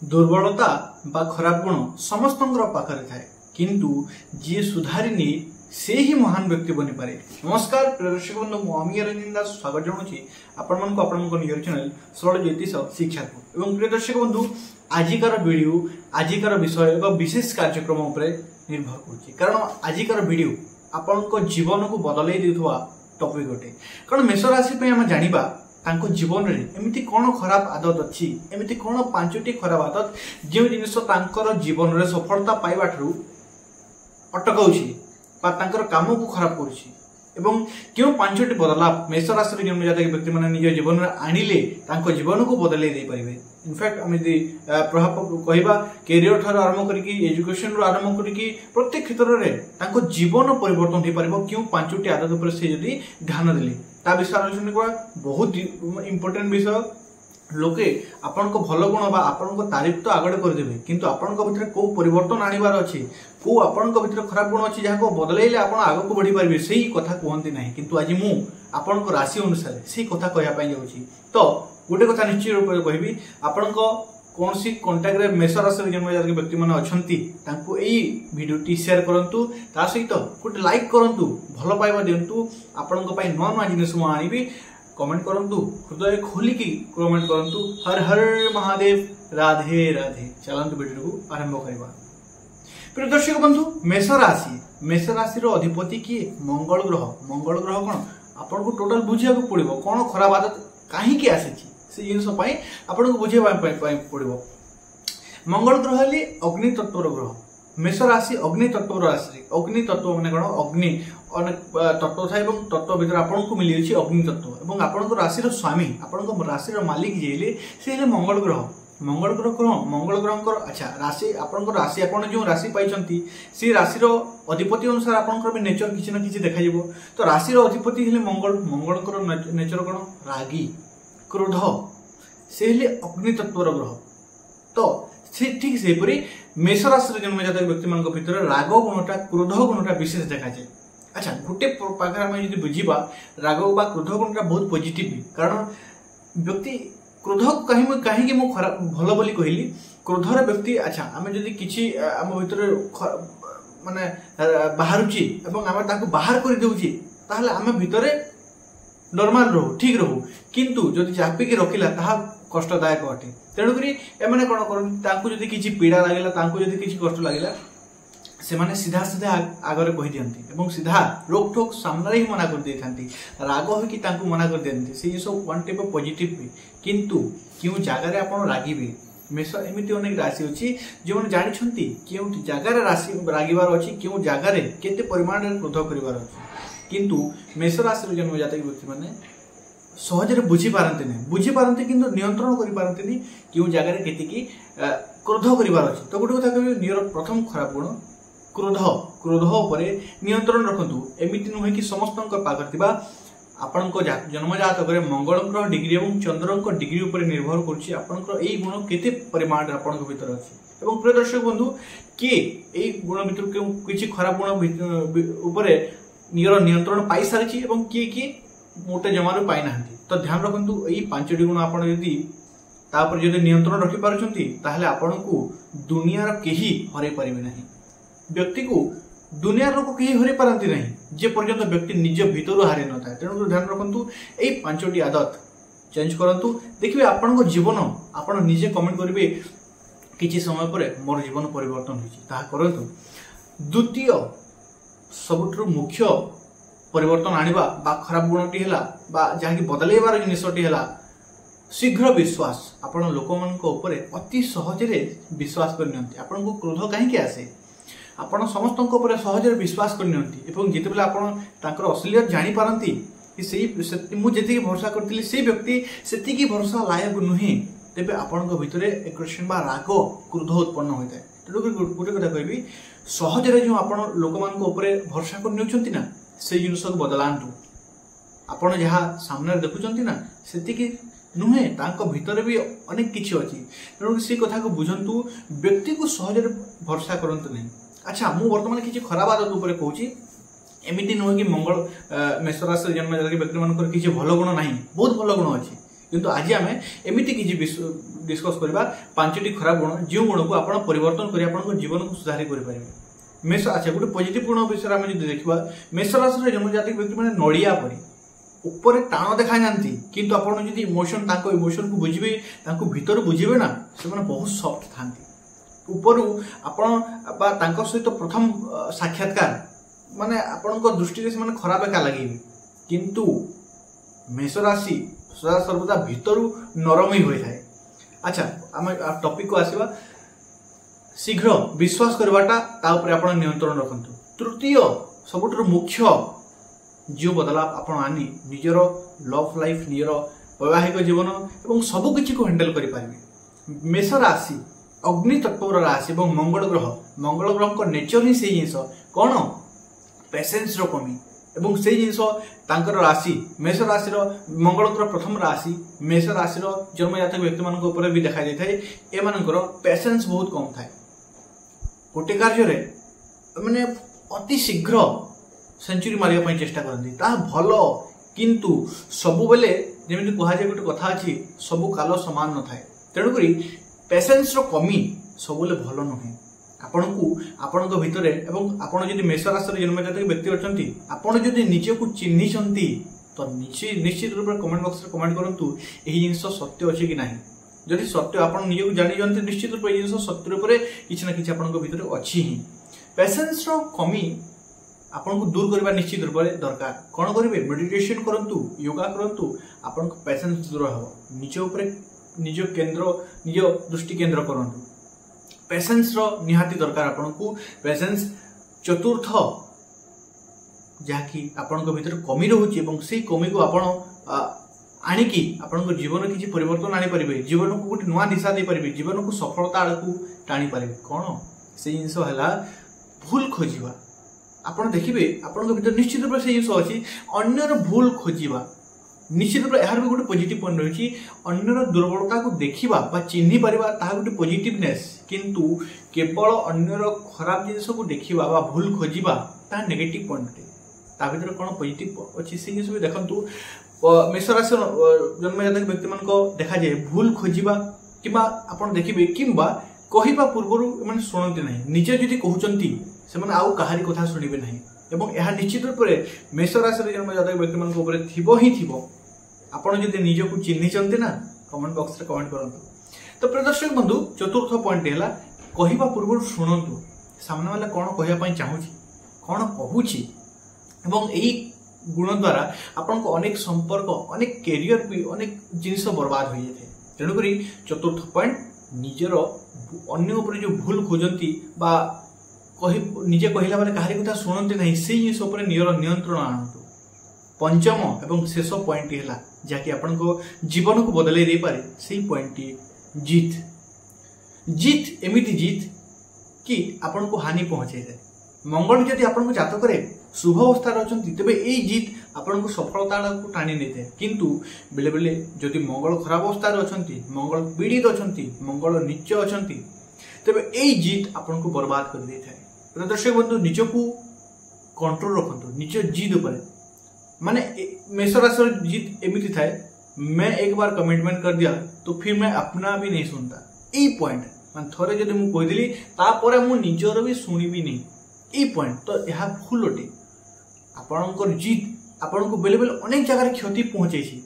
दुर्बलता बा खराब गुण समस्त पाखरे थाए किंतु जी सुधारी से ही महान व्यक्ति बनी पारे। नमस्कार प्रिय दर्शक बंधु, मुझे रंजन दास स्वागत जनाऊँगी आपण निजर चैनल सरल ज्योतिष शिक्षा को। एवं प्रिय दर्शक बंधु, आजिकार वीडियो आजिकार विषय एक विशेष कार्यक्रम उपर निर्भर करुच्ची, कारण आजिकार वीडियो आपण जीवन को बदल देउथवा टॉपिक गोटे। कारण मेष राशि पे हम जानिबा तांको जीवन रे एमिति कोन खराब आदत अछि, एमिति कोन पांचटी खराब आदत जे जिनिस तांकर जीवन रे सफलता पाइबा ठरू अटकाउछि बा तांकर काम को खराब करुछि एवं क्यों पांचटी बदलाव मेष राशि रे जन्म जातक व्यक्ति माने निज जीवन रे आनिले तांको जीवन को बदलै दे परिबे। इनफैक्ट हम यदि प्रभाव कहबा कैरियर ठार आरंभ करिकि एजुकेशन रो आरंभ करिकि प्रत्येक क्षेत्र रे तांको जीवन परिवर्तन हो परिबो क्यों पांचटी आदत ऊपर से यदि ध्यान देले ता विषय आलोचना करबा। बहुत इंपोर्टेंट विषय। लोके आपण को भल गुण बा आपण को तारीफ तो आगड़े कर देबे, किंतु आपण को भितर को परिवर्तन आनिबार अछि, को आपण को भितर खराब गुण अछि जाको बदलैले आपण आगो को बढ़ी पारबे सेही कथा कहंती नाही। किंतु आज मु आपण को राशि अनुसार सेही कथा कहया पय जाउछि। तो गोटे कथा निश्चित रूप से कहबी, आपण को कोनसी कांटेक्ट रे मेष राशि जन्म जातक व्यक्ति माने अछंती तांको एई वीडियोटी शेयर करंतु, ता सहित गोटे लाइक करंतु, भल पाइबा दियंतु। आपण को पय नवा नवा जिनिस मु आनिबी, कमेंट करंतु, हृदय खोली की कमेंट करंतु। हर हर महादेव, राधे राधे। चलंतु वीडियो को आरंभ करबा। प्रिय दर्शक बंधु, मेष राशि रो अधिपति की मंगल ग्रह। मंगल ग्रह कोन आपन को टोटल बुझिया को पड़िबो, कोन खराब आदत काहे की आसीछि से जिनिस पय आपन को बुझेबा पड़िबो। मंगल ग्रह हली अग्नि तत्व ग्रह। मेष राशि अग्नि तत्व राशि। अग्नि तत्व माने कोन अग्नि अनेक तत्व थाए एवं तत्व भीतर आपन को मिली अछि अग्नि तत्व एवं आपन को राशि रो स्वामी आपन को राशि रो मालिक जेले से हे मंगल ग्रह। मंगल ग्रह कोन मंगल ग्रह को अच्छा राशि आपन को राशि आपन जो राशि पाइछंती से राशि रो अधिपति अनुसार आपन को भी नेचर किछि न किछि देखा जेबो। तो राशि रो अधिपति हेले मंगल। मंगल को नेचर कोन रागी क्रोध, से हेले अग्नि तत्व रो ग्रह। तो से ठीक से परी मेष राशि जन्म जातक व्यक्ति मान भीतर राग गुणटा क्रोध गुणटा विशेष देखा जाए। अच्छा गोटे पाखे आम जो बुझा राग बा क्रोध गुणटा बहुत पॉजिटिव, कारण व्यक्ति क्रोध कहीं मु खराब भल बोली कहली क्रोधर व्यक्ति। अच्छा आम जदि किछि आम भीतर माने बाहरुची एवं आम ताको बाहर कर देउची ताहले आम भीतर नॉर्मल रहू, ठीक रहू, किंतु जदि चापिकी रखिला ताहा कष्टदायक अटे। तेणुकरी एमाने कोन करन तांको जदि किछि पीड़ा लागिला, तांको जदि किछि कष्ट लागिला, से माने सीधा सीधा आगरे कहि दियंती एवं सीधा रोक ठोक सामने ही मना कर देथांती। राग हो कि तांको मना कर दियंती से सब वन टाइप ऑफ पॉजिटिव भी। किंतु क्यों जगह आपण रागिबे मेष एमिति अनेक राशि अछि जे मन जानि छंती क्यों जगह राशि रागिबार अछि, क्यों जगह केते परिमाण रे क्रोध करिवार अछि। किंतु मेष राशि जन्म जातक व्यक्ति माने सहज बुझी पारती किंतु नियंत्रण करि पारती नहीं क्यों जगह केतिकी क्रोध करिवार अछि। तो गोटे कथा कहबी नियर प्रथम खराब गुण क्रोध। क्रोध उपरे नियंत्रण रखंतु। एमिति नुहे कि समस्तक पाखर थिबा आपनक जन्म जातक रे मंगल ग्रह डिग्री एवं चंद्र को डिग्री ऊपर निर्भर करछि आपनक एई गुण केते परिमाण रे आपनक भीतर अछि। एवं प्रिय दर्शक बंधु, के एई गुण भीतर किछि खराब गुण ऊपर नियर नियंत्रण पाई सारिछि एवं के मोटे जमारू पाई नाहंती। तो ध्यान रखंतु एई पांचटी गुण आपण यदि तापर जदि नियंत्रण रखि पारुछंती ताहले आपनकु दुनिया रो केही हरै परिबे नाही। व्यक्ति को दुनिया लोक केही हरै पारंती नाही जे पर्यंत व्यक्ति निज भीतर हारि न थाए। तेणु ध्यान रखंतु एई पांचटी आदत चेंज करंतु, देखिबे आपनक जीवन आपण निजे कमेंट करिवे किछि समय परे मोर जीवन परिवर्तन होइछि ताहा करंतु। द्वितीय सबुठु मुख्य परिवर्तन आनिबा बा खराब गुणटी हैला बा जाकी बदलैबार जिनिसटी हैला शीघ्र विश्वास। आपण लोकमानक ऊपर अति सहज रे विश्वास करनियंती। आपण को क्रोध काहे के आसे, आपण समस्तक ऊपर सहज रे विश्वास करनियंती एवं जेतेबेला आपण तांकर असलियत जानि पारंती कि सेही मु जेतिकी भरोसा करथिली से व्यक्ति सेतिकी भरोसा लायक नुहे, तेबे आपणक भितरे एग्रेशन बा राग क्रोध उत्पन्न होइताय। तेणु गोटे कथा कहबी सहज रे जो आपण लोकमानक ऊपर भरोसा करनियछंती ना से जिनिस को बदलांतु। आपण जहाँ सामने देखुचंती ना सेतिकी नुहे, तांको भीतर भी अनेक किछि अछि। तेणु से कथा को बुझंतु, व्यक्ति को सहज रे भरोसा करंतु नहीं। अच्छा मु वर्तमान किछि खराब आदत ऊपर कहूची, एमिति नुहे कि मंगल मेष राशि जन्म जातक व्यक्ति मानकर किछि भलो गुण नाही, बहुत भलो गुण अछि, किंतु आज आम एमती किसी डिस्कस करबा 5टी खराब गुण जो गुण को आपण परिवर्तन करी आपण जीवन को सुधारी करि परिबे। मेष अच्छा गोटे पॉजिटिव गुण विषय आम जो देखा मेष राशि जन्म जातक व्यक्ति मैंने नड़िया परी ऊपर टाण देखा जाती किंतु आपण जदि इमोशन ताको इमोशन को बुझे ताको भीतर बुझे ना से बहुत सॉफ्ट था ऊपर आपण सहित प्रथम साक्षात्कार माने आपण दृष्टि से माने खराब एका लगे किंतु मेष राशि सदा सर्वदा भीतर नरम ही होता है। अच्छा आम टॉपिक को आसवा शीघ्र विश्वास करवाटा ता ऊपर आपण नियंत्रण रखंतु। तृतीय सबुठ मुख्य जो बदलाव आपण आनी निजर लव लाइफ निजर वैवाहिक जीवन एवं सबु किछि को हैंडल करि पारिबे। मेष राशि अग्नि तत्व राशि और मंगल ग्रह को नेचर ही से जिनस कौन पेशेंस रो कमी एवं से जिनस तांकर राशि मेष राशि मंगल ग्रह प्रथम राशि मेष राशि जन्म जातक व्यक्ति मान ऊपर भी देखा जाए ए मानकर पेशेंस बहुत कम थाए गोटे कार्य माने अति शीघ्र सेंचुरी मारिया चेष्टा करती भल किंतु सबु बेले जेमिति कहा जाए गोटे कथा अछि सबु काल समान न थाए तेणुकरी पेशेंस रो कमी सबुले भल नुहे आपण भितर एवं आपण जदि मेष राशि जन्म जातक व्यक्ति अछंती आपण जदि निजे को चिन्हिछंती तो निश्चित रूप से कमेंट बॉक्स रे कमेंट करंतु एही जिंस सत्य अछि कि नाही। जदि सत्य आपण निजे को जानि जंती निश्चित रूप से जिंस सत्य रूप से किछ ना किछ आपण भितर अछि ही। पेशेंस रो कमी आपन को दूर करबा निश्चित रूप से दरकार। कोन करिवे मेडिटेशन करंतु योगा करंतु आपन को पेशेंस दूर हो निजे ऊपर निज केंद्र निज दृष्टि केंद्र करंतु। पेशेंस रो निहाती दरकार आपन को पेशेंस चतुर्थ जाकी आपन को भीतर कमी रहउची एवं से कमी को आपन आनिकी आपन को जीवन किछि परिवर्तन आनी परिबे जीवन को गोटे नुआ दिशा दे परिबे जीवन को सफलता आड़कू टाणी परिबे। कोन से जिंस हला भूल खोजिबा आपण देखिबे आपण को भीतर निश्चित रूप से जिंस अछि अन्यर भूल खोजिबा निश्चित रूप यार भी गोटे पॉजिटिव पॉइंट रही अन्यर दुर्बलता को देखा बा चिन्हि पारिबा ताहा गोटे पॉजिटिवनेस किंतु केवल अन्यर खराब जिनिस को देखा बा भूल खोजिबा ता नेगेटिव पॉइंट ता भीतर कोन पॉजिटिव अछि से जिनिस भी देखंतु मेष राशि जन्म जातक व्यक्ति मान को देखा जाए भूल खोजिबा किबा आपण देखिबे किबा कहिबा पूर्वरु माने सुनंती नाही निजे जदि कहउचंती से माने आउ कहारी कथा सुनिबे नाही एवं यह निश्चित रूप से मेष राशि जन्म जातक व्यक्ति मान ऊपर थिबो ही थिबो आपण जदि निज को चिन्हिचंती ना कमेंट बॉक्स रे कमेंट करंतु। तो प्रिय दर्शक बंधु चतुर्थ पॉइंट हैला कहिबा पूर्व सुनंतु सामने वाला कोन कहिया पई चाहूची कोन कहूची एवं एई गुण द्वारा आपण को अनेक संपर्क अनेक कैरियर भी अनेक जिनिस बर्बाद हो जाथे। तेणु करी चतुर्थ पॉइंट निजर अन्य ऊपर जो भूल खोजंती बा निजे कहला बेले कहारी कथा शुणती ना से जिनिस ऊपर निजर नियंत्रण आणतु। पंचम एवं शेष पॉइंट है जहाँकि आपण को जीवन को बदल दे पारे से पॉइंट जीत जीत एमिति जीत कि आपण को हानि पहुंचे जाए। मंगल जदि आपण को जातक रे शुभ अवस्था अछंती तेबे एई जीत आपण को सफलता को टाणी देते किंतु बेले बेले जदि मंगल खराब अवस्था अछंती मंगल पीड़ित अछंती मंगल नीच अछंती तेबे एई जीत आपण को बर्बाद कर दे थाए। दर्शक बंधु निज को कंट्रोल रखंतु निज जीत ऊपर माने मेष राशि जीत एमिति थाए मैं एक बार कमिटमेंट कर दिया तो फिर मैं अपना भी नहीं सुनता ए पॉइंट मान थोड़े जदि मु कहिदली तापर मु निजर भी सुनिबी नहीं ए पॉइंट तो यह भूल अटे। आपणकर जीत आपण को बेले बेले अनेक जगह क्षति पहुंचे छी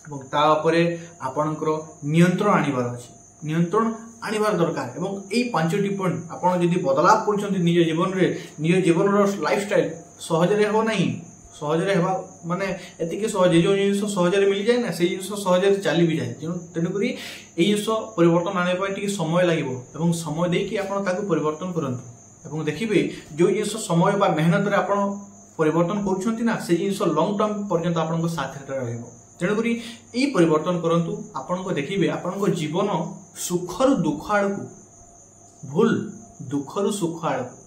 एवं ता उपरे आपणकर नियंत्रण आनिबार अछि नियंत्रण आनिबार दरकार एवं एई 5टी पॉइंट आपण जदि बदलाव करछन्ती निज जीवन रो लाइफस्टाइल सहज रे हो नहीं सहज रे हेबा माने एतिके सहज जो जिंस सहज रे मिल जाए ना से जिंस सहज रे चली भी जाए तेणु करी एई जिंस परिवर्तन आने पय टिके समय लागिवो एवं समय देकी आपण ताकू परिवर्तन करंतु एवं देखिबे जो जिंस समय बा मेहनत रे आपण परिवर्तन करूछन्ती ना से जिंस लॉन्ग टर्म पर्यंत आपण को साथ रे रहइबो। तेणु करी एई परिवर्तन करंतु आपण को देखिबे आपण को जीवन सुखरु दुख आड़कू भूल दुखरु सुख आड़कू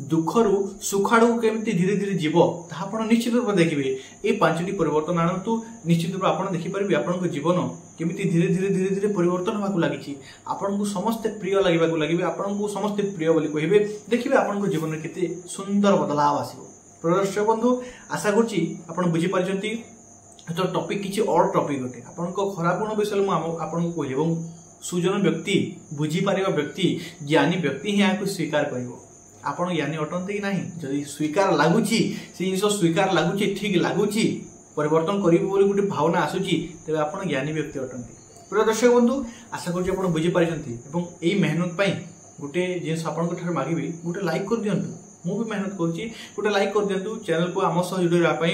दुखरु सुखाड़ू केमती धीरे धीरे जीव ताहा आपण निश्चित रूप देखिबे ए 5टी परिवर्तन आणंतु निश्चित रूप आपण देखि परिबे आपण जीवन केमती धीरे धीरे धीरे धीरे परिवर्तन होबाकू लागिछि आपण को समस्त प्रिय लागिबाकू लागिबे आपण को समस्त प्रिय बोली कहिबे देखिबे आपण जीवन में केते सुंदर बदलाव आसीबो। प्रदर्शक बंधु आशा करछि आपण बुझी पारछंती तो टॉपिक किसी और टॉपिक गोटे आपण खराब गुण विषय आपको कहली और सुजन व्यक्ति बुझीपर व्यक्ति ज्ञानी व्यक्ति ही यहाँ स्वीकार कर आपण ज्ञानी अटंती कि नहीं जदि स्वीकार लगुच से जिन स्वीकार लगुच ठीक लगुच परिवर्तन करेंगे गोटे भावना आसूची तेज आप ज्ञानी व्यक्ति अटंती। प्रिय दर्शक बंधु आशा करुँच बुझीपारी यही मेहनत पर गोटे जिन आपंठ मांगे गोटे लाइक कर दिंतु मु भी मेहनत करुँची गोटे लाइक कर दिंतु चैनल को आम सह जोड़ापी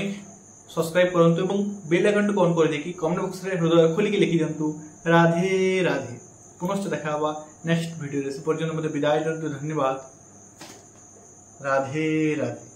सब्सक्राइब करूँ और बेल आइकन को ऑन कर देकी कमेंट बॉक्स में हृदय खोलिक लिखि दिंतु राधे राधे। पुनश्च देखा नेक्स्ट वीडियो से पर्यटन मत विदाय दिंतु। धन्यवाद। राधे राधे।